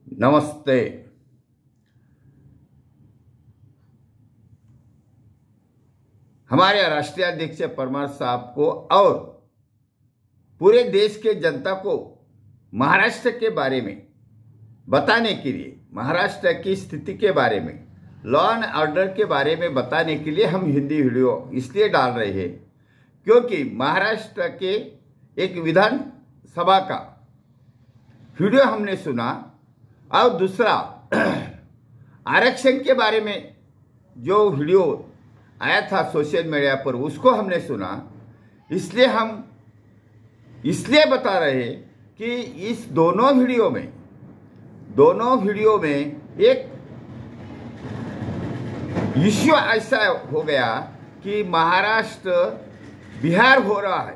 नमस्ते। हमारे राष्ट्रीय अध्यक्ष परमार साहब को और पूरे देश के जनता को महाराष्ट्र के बारे में बताने के लिए, महाराष्ट्र की स्थिति के बारे में, लॉ एंड ऑर्डर के बारे में बताने के लिए हम हिंदी वीडियो इसलिए डाल रहे हैं क्योंकि महाराष्ट्र के एक विधानसभा का वीडियो हमने सुना और दूसरा आरक्षण के बारे में जो वीडियो आया था सोशल मीडिया पर उसको हमने सुना। इसलिए हम बता रहे हैं कि इस दोनों वीडियो में एक इश्यू ऐसा हो गया कि महाराष्ट्र बिहार हो रहा है।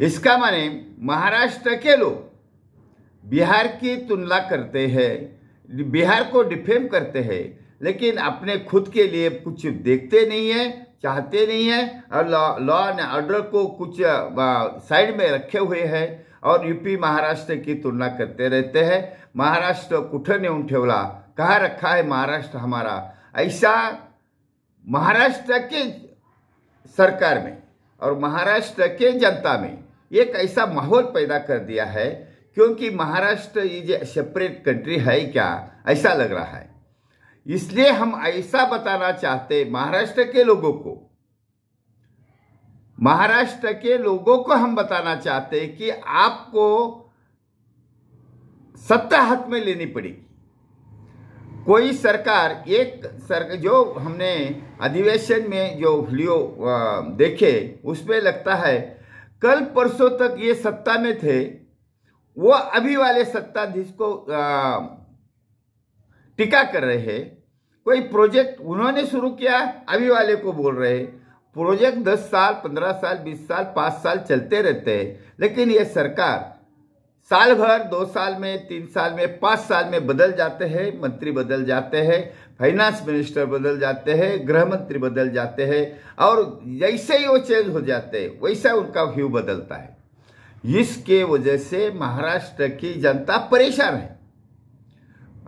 इसका माने महाराष्ट्र के लोग बिहार की तुलना करते हैं, बिहार को डिफेम करते हैं, लेकिन अपने खुद के लिए कुछ देखते नहीं है, चाहते नहीं है और लॉ एंड ऑर्डर को कुछ साइड में रखे हुए हैं और यूपी महाराष्ट्र की तुलना करते रहते हैं। महाराष्ट्र कुठं नेऊन ठेवला, कहाँ रखा है महाराष्ट्र हमारा, ऐसा महाराष्ट्र के सरकार में और महाराष्ट्र के जनता में एक ऐसा माहौल पैदा कर दिया है क्योंकि महाराष्ट्र ये सेपरेट कंट्री है क्या, ऐसा लग रहा है। इसलिए हम ऐसा बताना चाहते महाराष्ट्र के लोगों को हम बताना चाहते कि आपको सत्ता हाथ में लेनी पड़ेगी। कोई सरकार जो हमने अधिवेशन में जो वीडियो देखे उसमें लगता है कल परसों तक ये सत्ता में थे, वो अभी वाले सत्ताधीश को टीका कर रहे हैं। कोई प्रोजेक्ट उन्होंने शुरू किया, अभी वाले को बोल रहे हैं। प्रोजेक्ट 10 साल 15 साल 20 साल 5 साल चलते रहते हैं, लेकिन ये सरकार साल भर 2 साल में 3 साल में 5 साल में बदल जाते हैं, मंत्री बदल जाते हैं, फाइनेंस मिनिस्टर बदल जाते हैं, गृह मंत्री बदल जाते हैं और जैसे ही वो चेंज हो जाते हैं वैसा उनका व्यू बदलता है। इसके वजह से महाराष्ट्र की जनता परेशान है।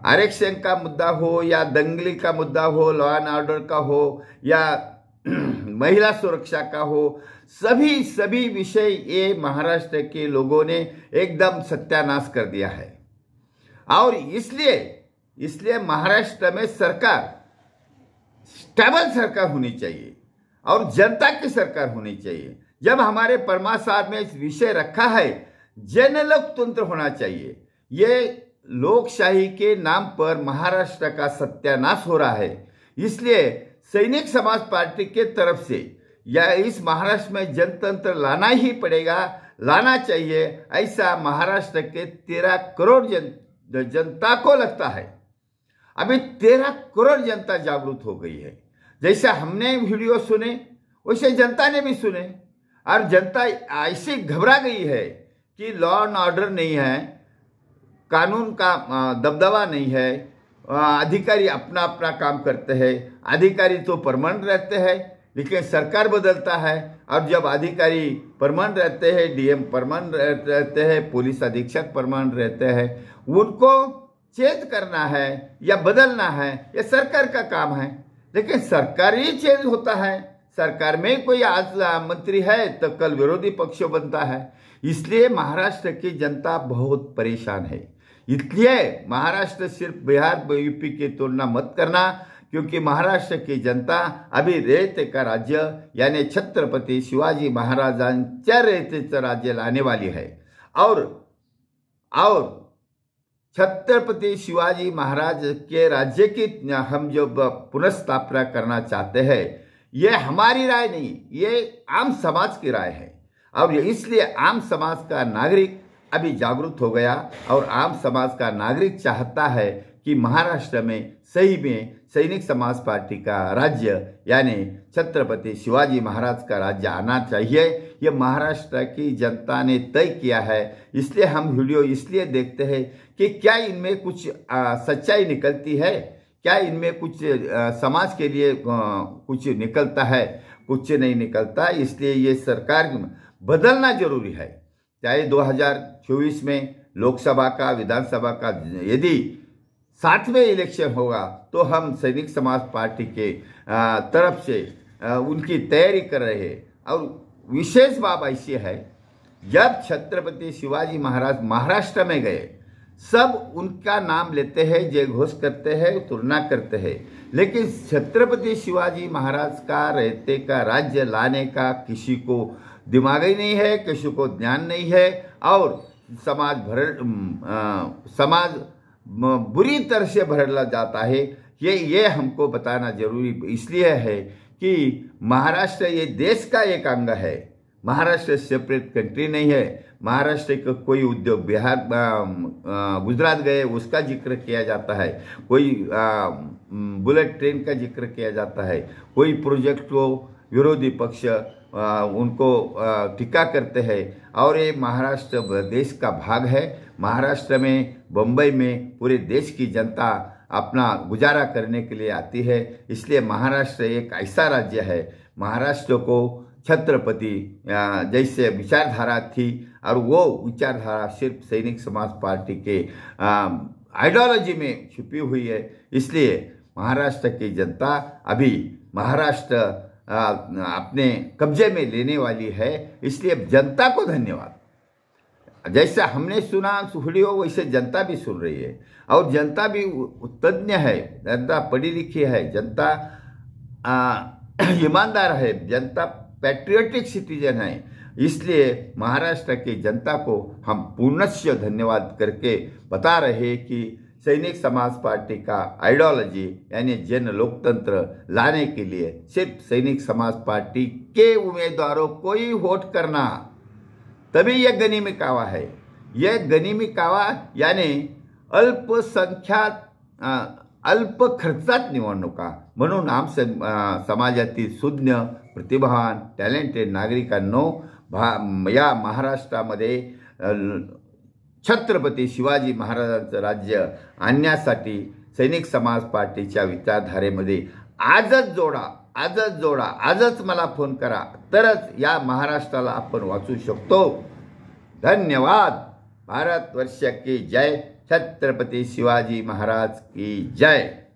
आरक्षण का मुद्दा हो या दंगली का मुद्दा हो, लॉ एंड ऑर्डर का हो या महिला सुरक्षा का हो, सभी विषय ये महाराष्ट्र के लोगों ने एकदम सत्यानाश कर दिया है। और इसलिए महाराष्ट्र में सरकार स्टेबल सरकार होनी चाहिए और जनता की सरकार होनी चाहिए। जब हमारे परमार साहब ने इस विषय रखा है जन लोकतंत्र होना चाहिए, ये लोकशाही के नाम पर महाराष्ट्र का सत्यानाश हो रहा है। इसलिए सैनिक समाज पार्टी के तरफ से या इस महाराष्ट्र में जनतंत्र लाना ही पड़ेगा, लाना चाहिए, ऐसा महाराष्ट्र के 13 करोड़ जनता को लगता है। अभी 13 करोड़ जनता जागरूक हो गई है। जैसा हमने वीडियो सुने वैसे जनता ने भी सुने और जनता ऐसी घबरा गई है कि लॉ एंड ऑर्डर नहीं है, कानून का दबदबा नहीं है, अधिकारी अपना अपना काम करते हैं। अधिकारी तो परमानेंट रहते हैं लेकिन सरकार बदलता है और जब अधिकारी परमानेंट रहते हैं, डीएम परमानेंट रहते हैं, पुलिस अधीक्षक परमानेंट रहते हैं, उनको चेंज करना है या बदलना है ये सरकार का काम है। लेकिन सरकार ही चेंज होता है, सरकार में कोई आज मंत्री है तो कल विरोधी पक्ष बनता है। इसलिए महाराष्ट्र की जनता बहुत परेशान है। इसलिए महाराष्ट्र सिर्फ बिहार यूपी की तुलना मत करना, क्योंकि महाराष्ट्र की जनता अभी रयते का राज्य यानी छत्रपति शिवाजी महाराजांच्या रयतेचं राज्य लाने वाली है और छत्रपति शिवाजी महाराज के राज्य की हम जब पुनर्स्थापना करना चाहते हैं, ये हमारी राय नहीं, ये आम समाज की राय है। और इसलिए आम समाज का नागरिक अभी जागरूक हो गया और आम समाज का नागरिक चाहता है कि महाराष्ट्र में सही में सैनिक समाज पार्टी का राज्य यानी छत्रपति शिवाजी महाराज का राज्य आना चाहिए। ये महाराष्ट्र की जनता ने तय किया है। इसलिए हम वीडियो इसलिए देखते हैं कि क्या इनमें कुछ सच्चाई निकलती है, क्या इनमें कुछ समाज के लिए कुछ निकलता है, कुछ नहीं निकलता। इसलिए ये सरकार बदलना जरूरी है। चाहे 2024 में लोकसभा का, विधानसभा का यदि 60वें इलेक्शन होगा तो हम सैनिक समाज पार्टी के तरफ से उनकी तैयारी कर रहे हैं। और विशेष बात ऐसी है, जब छत्रपति शिवाजी महाराज महाराष्ट्र में गए, सब उनका नाम लेते हैं, जय घोष करते हैं, तुलना करते हैं, लेकिन छत्रपति शिवाजी महाराज का रहते का राज्य लाने का किसी को दिमाग ही नहीं है, किसी को ज्ञान नहीं है, और समाज बुरी तरह से भरला जाता है। ये हमको बताना जरूरी इसलिए है कि महाराष्ट्र ये देश का एक अंग है। महाराष्ट्र सेपरेट कंट्री नहीं है। महाराष्ट्र का कोई उद्योग बिहार गुजरात गए उसका जिक्र किया जाता है, कोई बुलेट ट्रेन का जिक्र किया जाता है, कोई प्रोजेक्ट को विरोधी पक्ष उनको टीका करते हैं, और ये महाराष्ट्र देश का भाग है। महाराष्ट्र में, बम्बई में पूरे देश की जनता अपना गुजारा करने के लिए आती है। इसलिए महाराष्ट्र एक ऐसा राज्य है, महाराष्ट्र को छत्रपति जैसे विचारधारा थी, और वो विचारधारा सिर्फ सैनिक समाज पार्टी के आइडियोलॉजी में छुपी हुई है। इसलिए महाराष्ट्र की जनता अभी महाराष्ट्र अपने कब्जे में लेने वाली है। इसलिए जनता को धन्यवाद। जैसा हमने सुना वीडियो, वैसे जनता भी सुन रही है, और जनता भी तज्ञ है, जनता पढ़ी लिखी है, जनता ईमानदार है, जनता पैट्रियोटिक सिटीजन है। इसलिए महाराष्ट्र की जनता को हम पूर्णस्य धन्यवाद करके बता रहे कि सैनिक समाज पार्टी का आइडियोलॉजी यानी जन लोकतंत्र लाने के लिए सिर्फ सैनिक समाज पार्टी के उम्मीदवारों को ही वोट करना, तभी यह गनिमी कावा है। यह गनिमी कावा यानी अल्प खर्चात निवडणुका, म्हणून समाजातील सुज्ञ, प्रतिभावान, टॅलेंटेड नागरिकांनो या महाराष्ट्रामध्ये छत्रपती शिवाजी महाराजांचं राज्य आणण्यासाठी सैनिक समाज पार्टीच्या विचारधारेमध्ये आजच जोडा, आजच मला फोन करा, तरच या महाराष्ट्राला आपण वाचू शकतो। धन्यवाद। भारतवर्ष की जय, छत्रपति शिवाजी महाराज की जय।